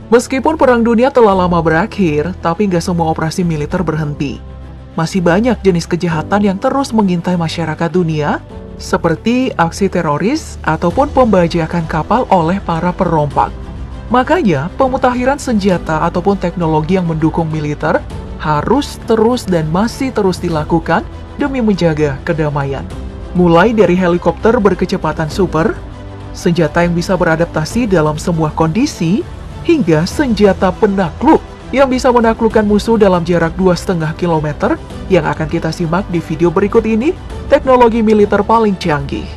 Meskipun Perang Dunia telah lama berakhir, tapi nggak semua operasi militer berhenti. Masih banyak jenis kejahatan yang terus mengintai masyarakat dunia, seperti aksi teroris ataupun pembajakan kapal oleh para perompak. Makanya, pemutakhiran senjata ataupun teknologi yang mendukung militer harus terus dan masih terus dilakukan demi menjaga kedamaian. Mulai dari helikopter berkecepatan super, senjata yang bisa beradaptasi dalam semua kondisi, hingga senjata penakluk yang bisa menaklukkan musuh dalam jarak 2,5 km yang akan kita simak di video berikut ini, teknologi militer paling canggih.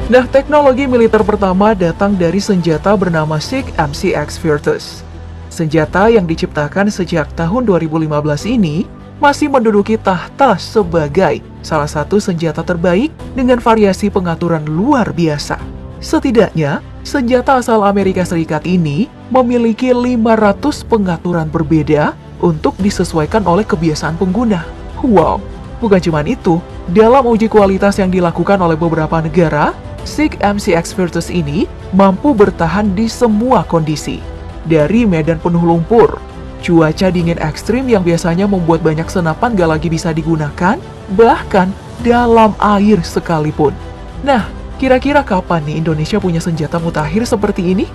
Nah, teknologi militer pertama datang dari senjata bernama SIG MCX Virtus. Senjata yang diciptakan sejak tahun 2015 ini masih menduduki tahta sebagai salah satu senjata terbaik dengan variasi pengaturan luar biasa. Setidaknya, senjata asal Amerika Serikat ini memiliki 500 pengaturan berbeda untuk disesuaikan oleh kebiasaan pengguna. Wow, bukan cuma itu, dalam uji kualitas yang dilakukan oleh beberapa negara, SIG MCX Virtus ini mampu bertahan di semua kondisi. Dari medan penuh lumpur, cuaca dingin ekstrim yang biasanya membuat banyak senapan gak lagi bisa digunakan, bahkan dalam air sekalipun. Nah, kira-kira kapan nih Indonesia punya senjata mutakhir seperti ini?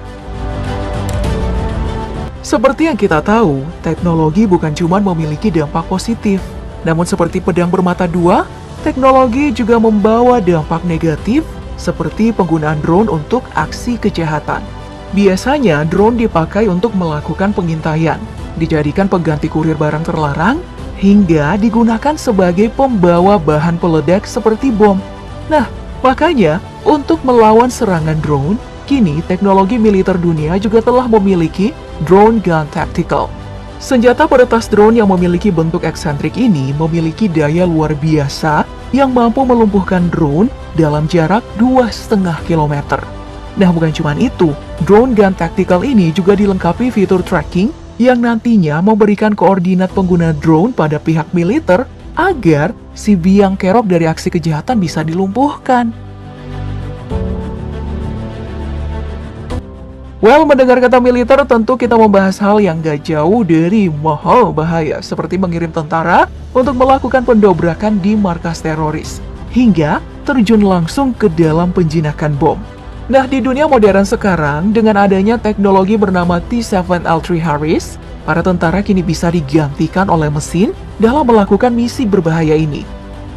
Seperti yang kita tahu, teknologi bukan cuma memiliki dampak positif. Namun seperti pedang bermata dua, teknologi juga membawa dampak negatif seperti penggunaan drone untuk aksi kejahatan. Biasanya drone dipakai untuk melakukan pengintaian, dijadikan pengganti kurir barang terlarang, hingga digunakan sebagai pembawa bahan peledak seperti bom. Nah, makanya, untuk melawan serangan drone, kini teknologi militer dunia juga telah memiliki drone gun tactical. Senjata peretas drone yang memiliki bentuk eksentrik ini memiliki daya luar biasa yang mampu melumpuhkan drone dalam jarak 2,5 km. Nah, bukan cuma itu, drone gun tactical ini juga dilengkapi fitur tracking yang nantinya memberikan koordinat pengguna drone pada pihak militer agar si biang kerok dari aksi kejahatan bisa dilumpuhkan. Well, mendengar kata militer tentu kita membahas hal yang gak jauh dari mahal bahaya, seperti mengirim tentara untuk melakukan pendobrakan di markas teroris, hingga terjun langsung ke dalam penjinakan bom. Nah, di dunia modern sekarang, dengan adanya teknologi bernama T-7L3 Harris, para tentara kini bisa digantikan oleh mesin dalam melakukan misi berbahaya ini.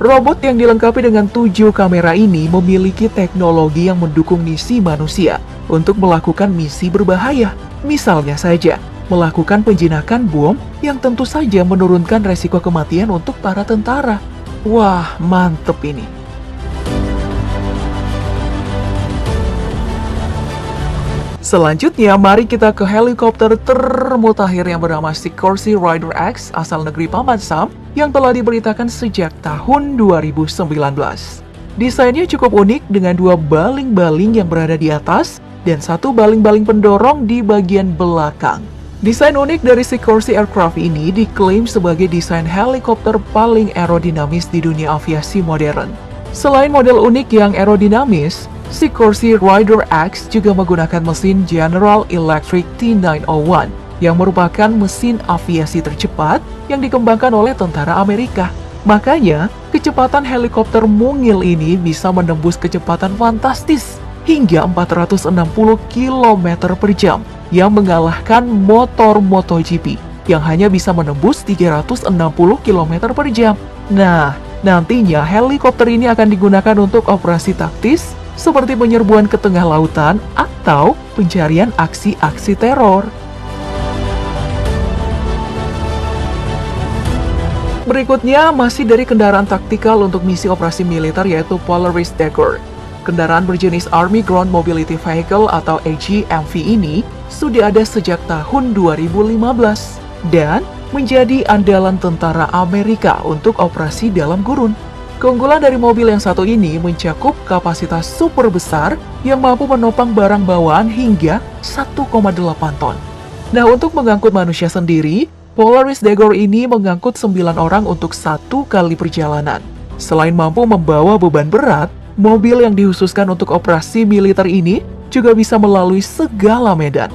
Robot yang dilengkapi dengan 7 kamera ini memiliki teknologi yang mendukung misi manusia untuk melakukan misi berbahaya. Misalnya saja, melakukan penjinakan bom yang tentu saja menurunkan resiko kematian untuk para tentara. Wah, mantep ini. Selanjutnya, mari kita ke helikopter termutakhir yang bernama Sikorsky Rider X asal negeri Paman Sam yang telah diberitakan sejak tahun 2019. Desainnya cukup unik dengan 2 baling-baling yang berada di atas dan 1 baling-baling pendorong di bagian belakang. Desain unik dari Sikorsky Aircraft ini diklaim sebagai desain helikopter paling aerodinamis di dunia aviasi modern. Selain model unik yang aerodinamis, Sikorsky Rider X juga menggunakan mesin General Electric T901 yang merupakan mesin aviasi tercepat yang dikembangkan oleh tentara Amerika. Makanya, kecepatan helikopter mungil ini bisa menembus kecepatan fantastis hingga 460 km per jam yang mengalahkan motor MotoGP yang hanya bisa menembus 360 km per jam. Nah, nantinya helikopter ini akan digunakan untuk operasi taktis seperti penyerbuan ke tengah lautan atau pencarian aksi-aksi teror. Berikutnya masih dari kendaraan taktikal untuk misi operasi militer yaitu Polaris Dagger. Kendaraan berjenis Army Ground Mobility Vehicle atau AGMV ini sudah ada sejak tahun 2015 dan menjadi andalan tentara Amerika untuk operasi dalam gurun. Keunggulan dari mobil yang satu ini mencakup kapasitas super besar yang mampu menopang barang bawaan hingga 1,8 ton. Nah, untuk mengangkut manusia sendiri, Polaris Dagger ini mengangkut 9 orang untuk 1 kali perjalanan. Selain mampu membawa beban berat, mobil yang dikhususkan untuk operasi militer ini juga bisa melalui segala medan.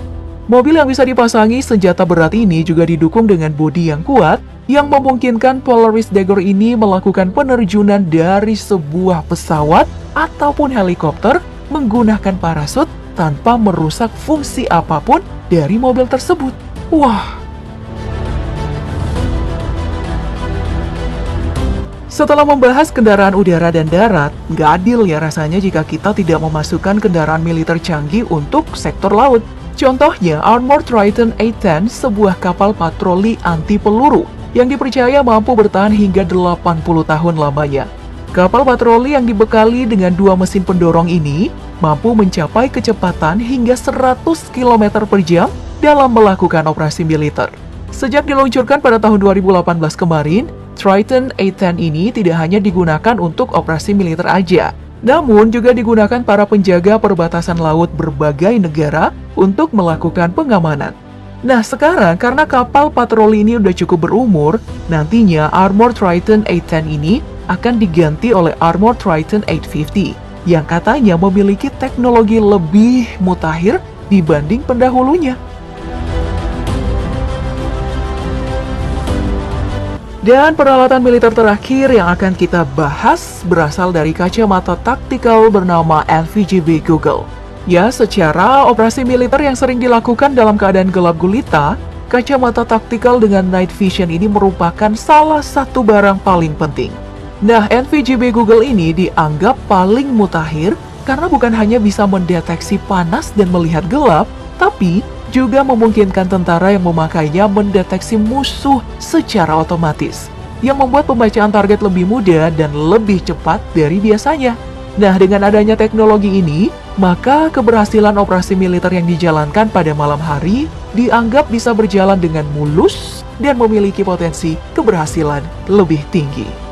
Mobil yang bisa dipasangi senjata berat ini juga didukung dengan bodi yang kuat yang memungkinkan Polaris Dagger ini melakukan penerjunan dari sebuah pesawat ataupun helikopter menggunakan parasut tanpa merusak fungsi apapun dari mobil tersebut. Wah! Setelah membahas kendaraan udara dan darat, nggak adil ya rasanya jika kita tidak memasukkan kendaraan militer canggih untuk sektor laut. Contohnya Armored Triton A-10, sebuah kapal patroli anti peluru yang dipercaya mampu bertahan hingga 80 tahun lamanya. Kapal patroli yang dibekali dengan 2 mesin pendorong ini mampu mencapai kecepatan hingga 100 km per jam dalam melakukan operasi militer. Sejak diluncurkan pada tahun 2018 kemarin, Triton A-10 ini tidak hanya digunakan untuk operasi militer aja, namun juga digunakan para penjaga perbatasan laut berbagai negara untuk melakukan pengamanan. Nah sekarang karena kapal patroli ini udah cukup berumur, nantinya Armored Triton A-10 ini akan diganti oleh Armored Triton 850 yang katanya memiliki teknologi lebih mutakhir dibanding pendahulunya. Dan peralatan militer terakhir yang akan kita bahas berasal dari kacamata taktikal bernama NVGB Google. Ya, secara operasi militer yang sering dilakukan dalam keadaan gelap gulita, kacamata taktikal dengan night vision ini merupakan salah satu barang paling penting. Nah, NVGB Google ini dianggap paling mutakhir karena bukan hanya bisa mendeteksi panas dan melihat gelap, tapi juga memungkinkan tentara yang memakainya mendeteksi musuh secara otomatis, yang membuat pembacaan target lebih mudah dan lebih cepat dari biasanya. Nah, dengan adanya teknologi ini, maka keberhasilan operasi militer yang dijalankan pada malam hari dianggap bisa berjalan dengan mulus dan memiliki potensi keberhasilan lebih tinggi.